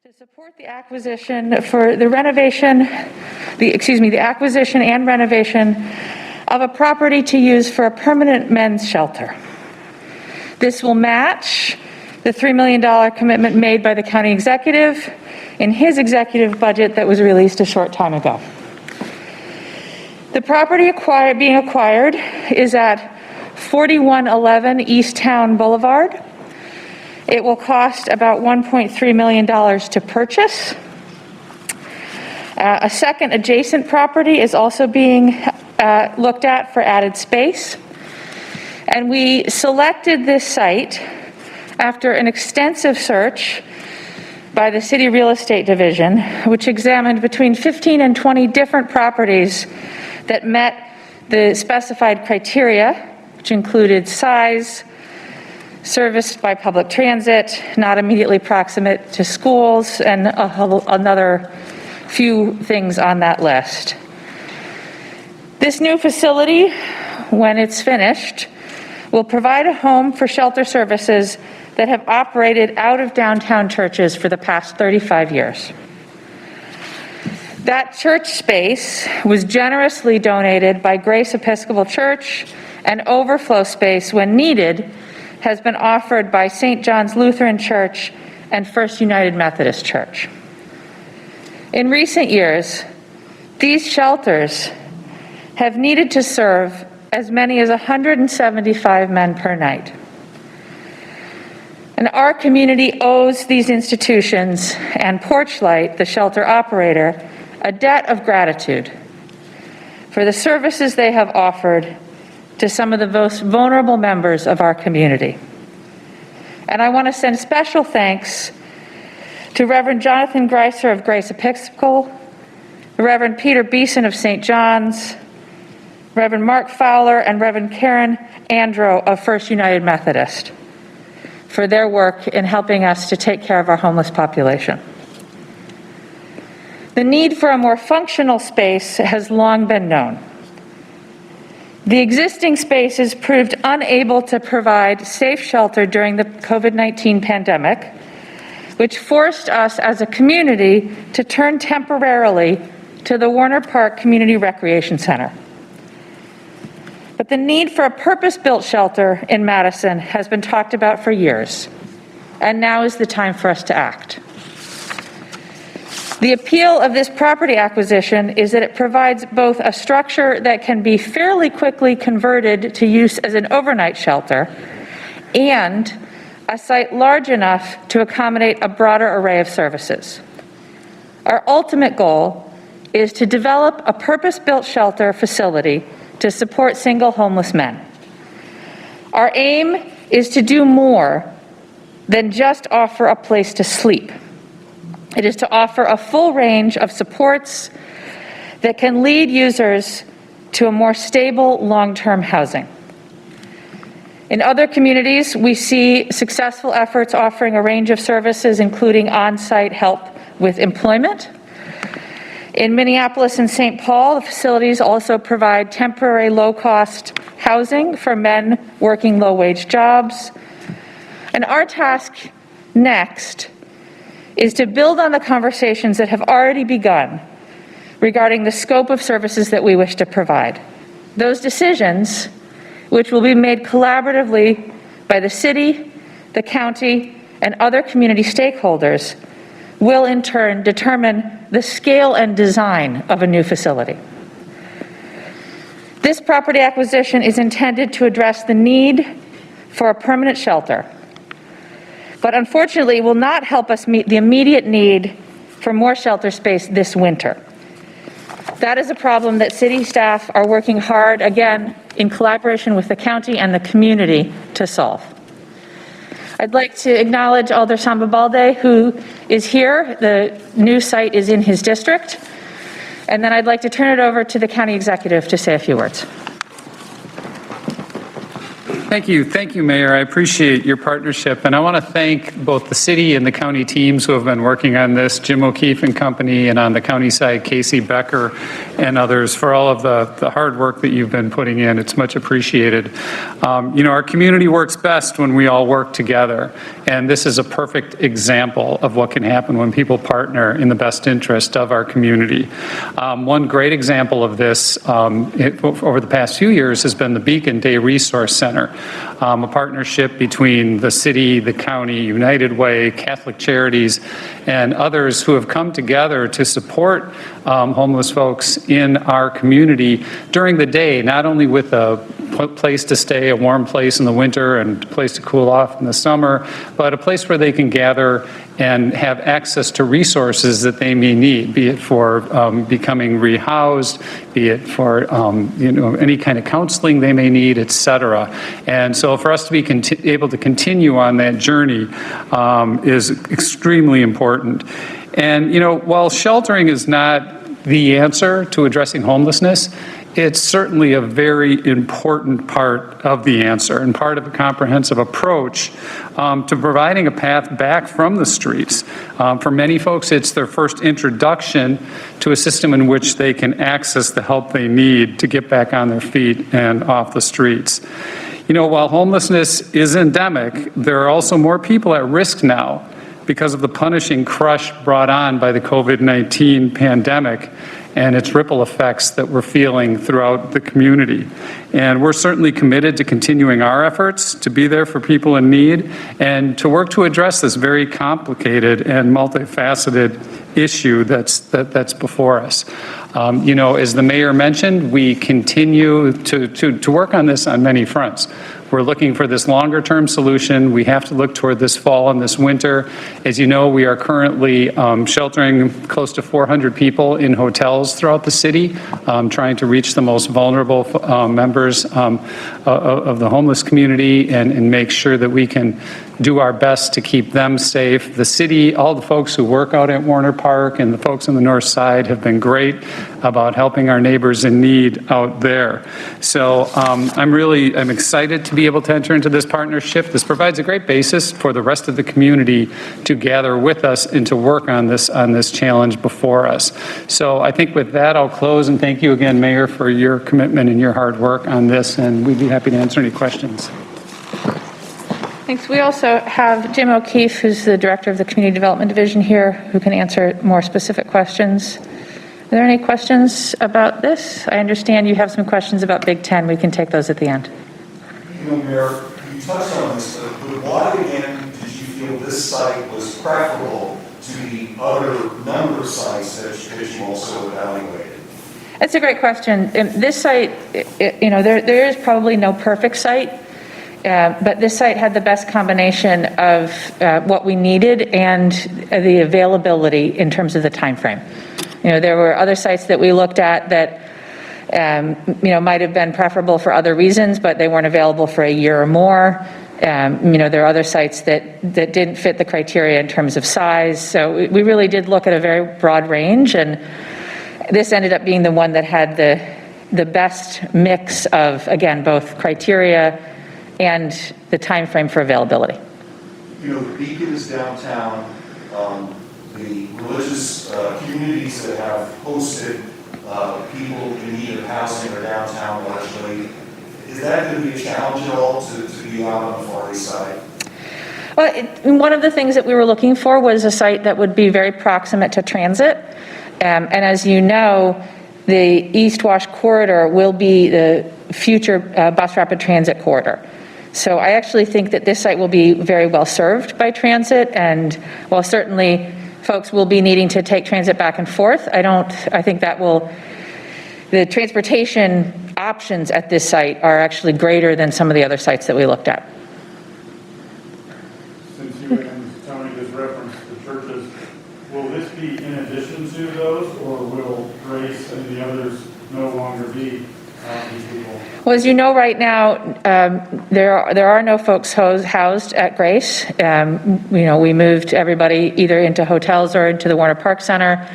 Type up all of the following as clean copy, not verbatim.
to support the acquisition for the acquisition and renovation of a property to use for a permanent men's shelter. This will match the $3 million commitment made by the county executive in his executive budget that was released a short time ago. The property being acquired is at 4111 East Town Boulevard. It will cost about $1.3 million to purchase. A second adjacent property is also being looked at for added space. And we selected this site after an extensive search by the City Real Estate Division, which examined between 15 and 20 different properties that met the specified criteria, which included size, serviced by public transit, not immediately proximate to schools, and another few things on that list. This new facility, when it's finished, will provide a home for shelter services that have operated out of downtown churches for the past 35 years. That church space was generously donated by Grace Episcopal Church, and overflow space, when needed, has been offered by St. John's Lutheran Church and First United Methodist Church. In recent years, these shelters have needed to serve as many as 175 men per night. And our community owes these institutions and Porchlight, the shelter operator, a debt of gratitude for the services they have offered to some of the most vulnerable members of our community. And I want to send special thanks to Reverend Jonathan Greiser of Grace Episcopal, Reverend Peter Beeson of St. John's, Reverend Mark Fowler, and Reverend Karen Andro of First United Methodist for their work in helping us to take care of our homeless population. The need for a more functional space has long been known. The existing spaces proved unable to provide safe shelter during the COVID-19 pandemic, which forced us as a community to turn temporarily to the Warner Park Community Recreation Center. But the need for a purpose-built shelter in Madison has been talked about for years, and now is the time for us to act. The appeal of this property acquisition is that it provides both a structure that can be fairly quickly converted to use as an overnight shelter and a site large enough to accommodate a broader array of services. Our ultimate goal is to develop a purpose-built shelter facility to support single homeless men. Our aim is to do more than just offer a place to sleep. It is to offer a full range of supports that can lead users to a more stable long-term housing. In other communities, we see successful efforts offering a range of services, including on-site help with employment. In Minneapolis and St. Paul, the facilities also provide temporary low-cost housing for men working low-wage jobs. And our task next is to build on the conversations that have already begun regarding the scope of services that we wish to provide. Those decisions, which will be made collaboratively by the city, the county, and other community stakeholders, will in turn determine the scale and design of a new facility. This property acquisition is intended to address the need for a permanent shelter, but unfortunately will not help us meet the immediate need for more shelter space this winter. That is a problem that city staff are working hard, again, in collaboration with the county and the community, to solve. I'd like to acknowledge Alder Samba Balde, who is here. The new site is in his district. And then I'd like to turn it over to the county executive to say a few words. Thank you, Mayor. I appreciate your partnership, and I want to thank both the city and the county teams who have been working on this, Jim O'Keefe and company, and on the county side, Casey Becker and others, for all of the hard work that you've been putting in. It's much appreciated. Our community works best when we all work together, and this is a perfect example of what can happen when people partner in the best interest of our community. One great example of this over the past few years has been the Beacon Day Resource Center, a partnership between the city, the county, United Way, Catholic Charities, and others who have come together to support homeless folks in our community during the day, not only with a place to stay, a warm place in the winter and a place to cool off in the summer, but a place where they can gather and have access to resources that they may need, be it for becoming rehoused, be it for any kind of counseling they may need, et cetera. And so for us to be able to continue on that journey is extremely important. And while sheltering is not the answer to addressing homelessness, it's certainly a very important part of the answer and part of a comprehensive approach to providing a path back from the streets. For many folks, it's their first introduction to a system in which they can access the help they need to get back on their feet and off the streets. While homelessness is endemic, there are also more people at risk now because of the punishing crush brought on by the COVID-19 pandemic and its ripple effects that we're feeling throughout the community. And we're certainly committed to continuing our efforts to be there for people in need and to work to address this very complicated and multifaceted issue that's before us. As the mayor mentioned, we continue to work on this on many fronts. We're looking for this longer-term solution. We have to look toward this fall and this winter. As you know, we are currently sheltering close to 400 people in hotels throughout the city, trying to reach the most vulnerable members of the homeless community and make sure that we can do our best to keep them safe. The city, all the folks who work out at Warner Park and the folks on the north side have been great about helping our neighbors in need out there. So I'm excited to be able to enter into this partnership. This provides a great basis for the rest of the community to gather with us and to work on this challenge before us. So I think with that, I'll close and thank you again, Mayor, for your commitment and your hard work on this, and we'd be happy to answer any questions. Thanks. We also have Jim O'Keefe, who's the Director of the Community Development Division here, who can answer more specific questions. Are there any questions about this? I understand you have some questions about Big Ten. We can take those at the end. Mayor, you touched on this, but why again did you feel this site was preferable to the other number of sites that you also evaluated? That's a great question. This site, there is probably no perfect site. But this site had the best combination of what we needed and the availability in terms of the time frame. There were other sites that we looked at that might have been preferable for other reasons, but they weren't available for a year or more. There are other sites that didn't fit the criteria in terms of size. So we really did look at a very broad range, and this ended up being the one that had the best mix of, again, both criteria and the time frame for availability. The Beacon is downtown. The religious communities that have hosted people in need of housing are downtown largely. Is that going to be a challenge at all to be out on the far east side? Well, one of the things that we were looking for was a site that would be very proximate to transit. And as you know, the East Wash corridor will be the future bus rapid transit corridor. So I actually think that this site will be very well served by transit, and while certainly folks will be needing to take transit back and forth, I think that the transportation options at this site are actually greater than some of the other sites that we looked at. Since you and Tony just referenced the churches, will this be in addition to those, or will Grace and the others no longer be these people? Well, as you know, right now, there are no folks housed at Grace. We moved everybody either into hotels or into the Warner Park Center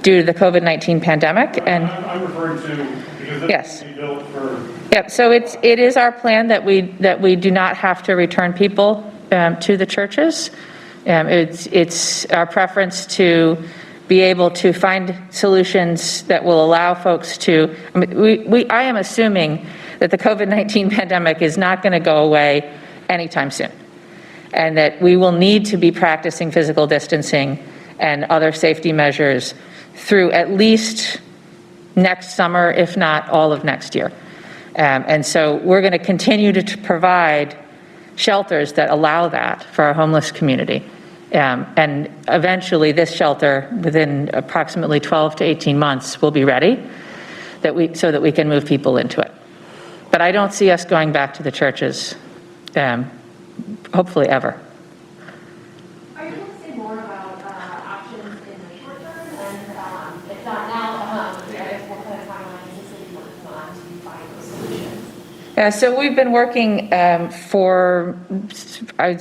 due to the COVID-19 pandemic. I'm referring to the Because this Yes. can be built for, Yep, so it is our plan that we do not have to return people to the churches. It's our preference to be able to find solutions that will allow folks to, I am assuming that the COVID-19 pandemic is not going to go away anytime soon, and that we will need to be practicing physical distancing and other safety measures through at least next summer, if not all of next year. And so we're going to continue to provide shelters that allow that for our homeless community. And eventually this shelter, within approximately 12 to 18 months, will be ready so that we can move people into it. But I don't see us going back to the churches, hopefully ever. Are you able to say more about options in the short term? And if not now, I guess what kind of timeline is the city working on to find those solutions? Yeah, so we've been working for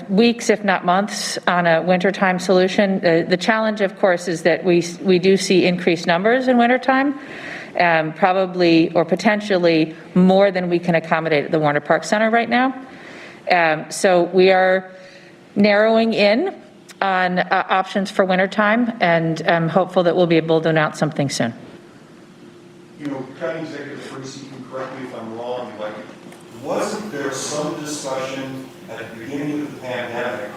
weeks, if not months, on a wintertime solution. The challenge, of course, is that we do see increased numbers in wintertime, probably or potentially more than we can accommodate at the Warner Park Center right now. So we are narrowing in on options for wintertime, and I'm hopeful that we'll be able to announce something soon. You know, County Executive Parisi, you can correct me if I'm wrong, but wasn't there some discussion at the beginning of the pandemic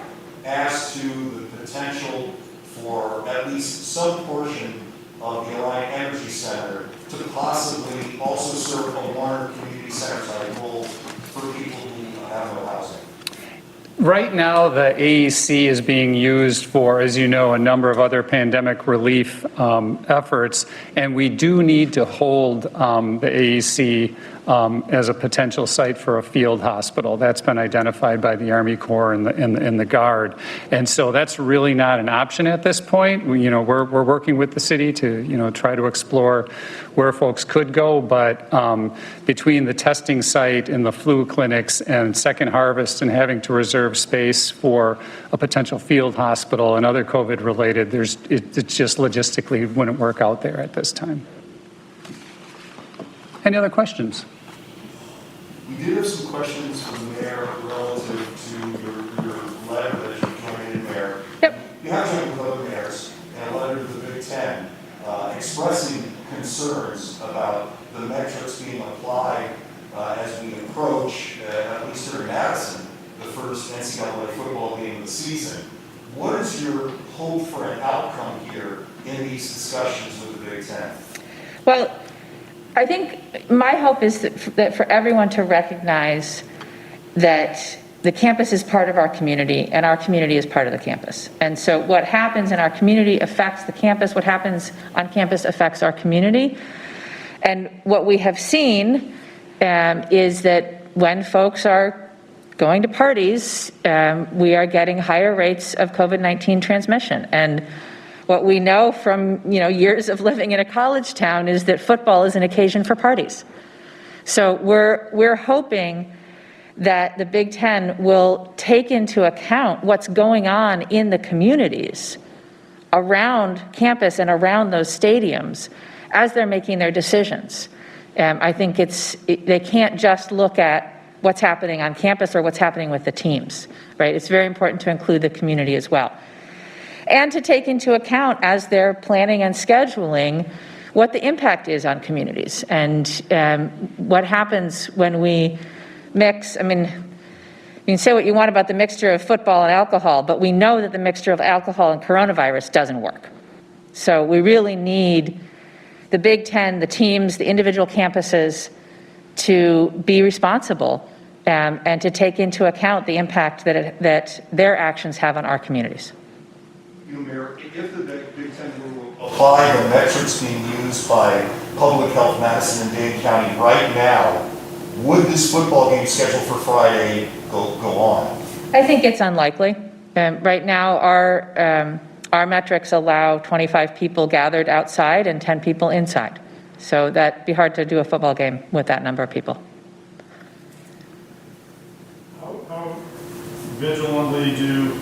as to the potential for at least some portion of the Alliant Energy Center to possibly also serve a Warner Community Center type role for people who have no housing? Right now, the AEC is being used for, as you know, a number of other pandemic relief efforts, and we do need to hold the AEC as a potential site for a field hospital. That's been identified by the Army Corps and the Guard, and so that's really not an option at this point. We're working with the city to try to explore where folks could go, but between the testing site and the flu clinics and Second Harvest and having to reserve space for a potential field hospital and other COVID related, it just logistically wouldn't work out there at this time. Any other questions? We did have some questions from the mayor relative to your letter that you joined in there. Yep. You have joined with other mayors and a letter to the Big Ten expressing concerns about the metrics being applied as we approach, at least here in Madison, the first NCAA football game of the season. What is your hope for an outcome here in these discussions with the Big Ten? Well, I think my hope is that for everyone to recognize that the campus is part of our community and our community is part of the campus. And so what happens in our community affects the campus. What happens on campus affects our community. And what we have seen is that when folks are going to parties, we are getting higher rates of COVID-19 transmission. And what we know from years of living in a college town is that football is an occasion for parties. So we're hoping that the Big Ten will take into account what's going on in the communities around campus and around those stadiums as they're making their decisions. I think they can't just look at what's happening on campus or what's happening with the teams, right? It's very important to include the community as well. And to take into account as they're planning and scheduling what the impact is on communities and what happens when we mix. I mean, you can say what you want about the mixture of football and alcohol, but we know that the mixture of alcohol and coronavirus doesn't work. So we really need the Big Ten, the teams, the individual campuses to be responsible and to take into account the impact that their actions have on our communities. Mayor, if the Big Ten will apply the metrics being used by Public Health Madison and Dade County right now, would this football game scheduled for Friday go on? I think it's unlikely. Right now, our metrics allow 25 people gathered outside and 10 people inside. So that'd be hard to do a football game with that number of people. How vigilantly do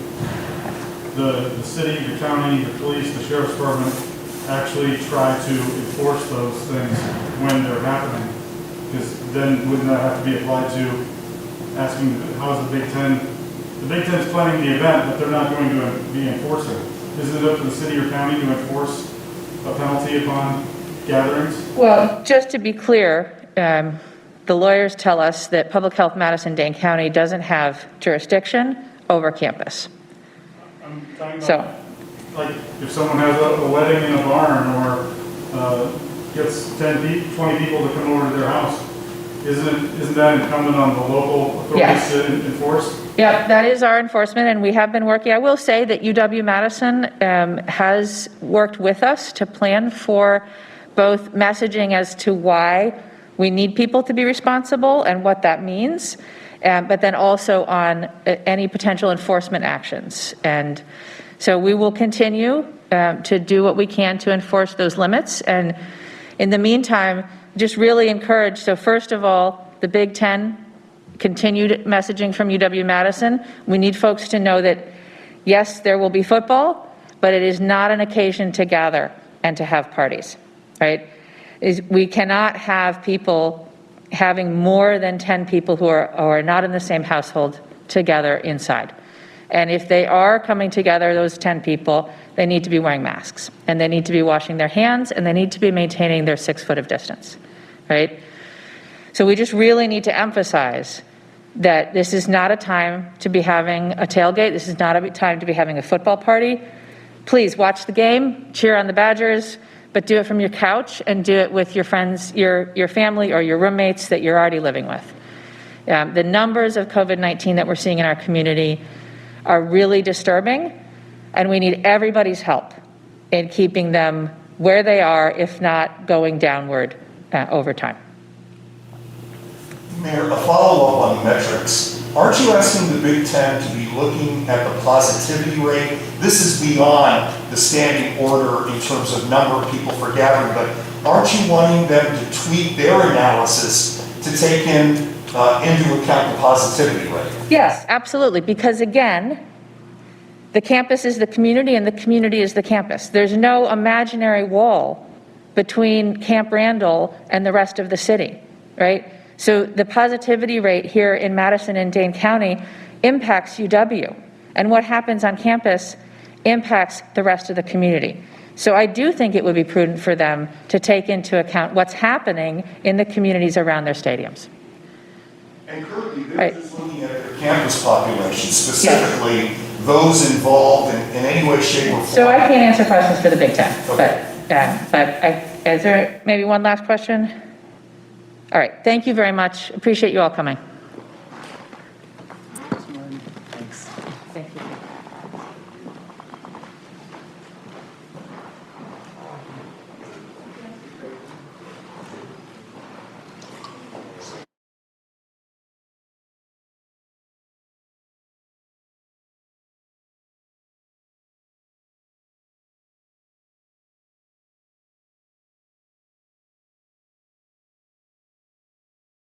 the city, the county, the police, the sheriff's department actually try to enforce those things when they're happening? Because then wouldn't that have to be applied to asking, how's the Big Ten? The Big Ten's planning the event, but they're not going to be enforcing. Isn't it up to the city or county to enforce a penalty upon gatherings? Well, just to be clear, the lawyers tell us that Public Health Madison-Dane County doesn't have jurisdiction over campus. I'm talking So- about, like, if someone has a wedding in a barn or gets 20 people to come over to their house, isn't that incumbent on the local authorities Yes. to enforce? Yep, that is our enforcement, and we have been working. I will say that UW-Madison has worked with us to plan for both messaging as to why we need people to be responsible and what that means, but then also on any potential enforcement actions. And so we will continue to do what we can to enforce those limits. And in the meantime, just really encourage, so first of all, the Big Ten, continued messaging from UW-Madison. We need folks to know that, yes, there will be football, but it is not an occasion to gather and to have parties, right? We cannot have people having more than 10 people who are not in the same household together inside. And if they are coming together, those 10 people, they need to be wearing masks, and they need to be washing their hands, and they need to be maintaining their 6 foot of distance, right? So we just really need to emphasize that this is not a time to be having a tailgate. This is not a time to be having a football party. Please watch the game, cheer on the Badgers, but do it from your couch and do it with your friends, your family, or your roommates that you're already living with. The numbers of COVID-19 that we're seeing in our community are really disturbing, and we need everybody's help in keeping them where they are, if not going downward over time. Mayor, a follow-up on metrics. Aren't you asking the Big Ten to be looking at the positivity rate? This is beyond the standing order in terms of number of people for gathering, but aren't you wanting them to tweak their analysis to take into account the positivity rate? Yes, absolutely, because again, the campus is the community and the community is the campus. There's no imaginary wall between Camp Randall and the rest of the city, right? So the positivity rate here in Madison and Dane County impacts UW, and what happens on campus impacts the rest of the community. So I do think it would be prudent for them to take into account what's happening in the communities around their stadiums. And currently, they're Right. just looking at their campus population, specifically those involved in any way, shape, or form. So I can't answer questions for the Big Ten, Okay. is there maybe one last question? All right, thank you very much. Appreciate you all coming.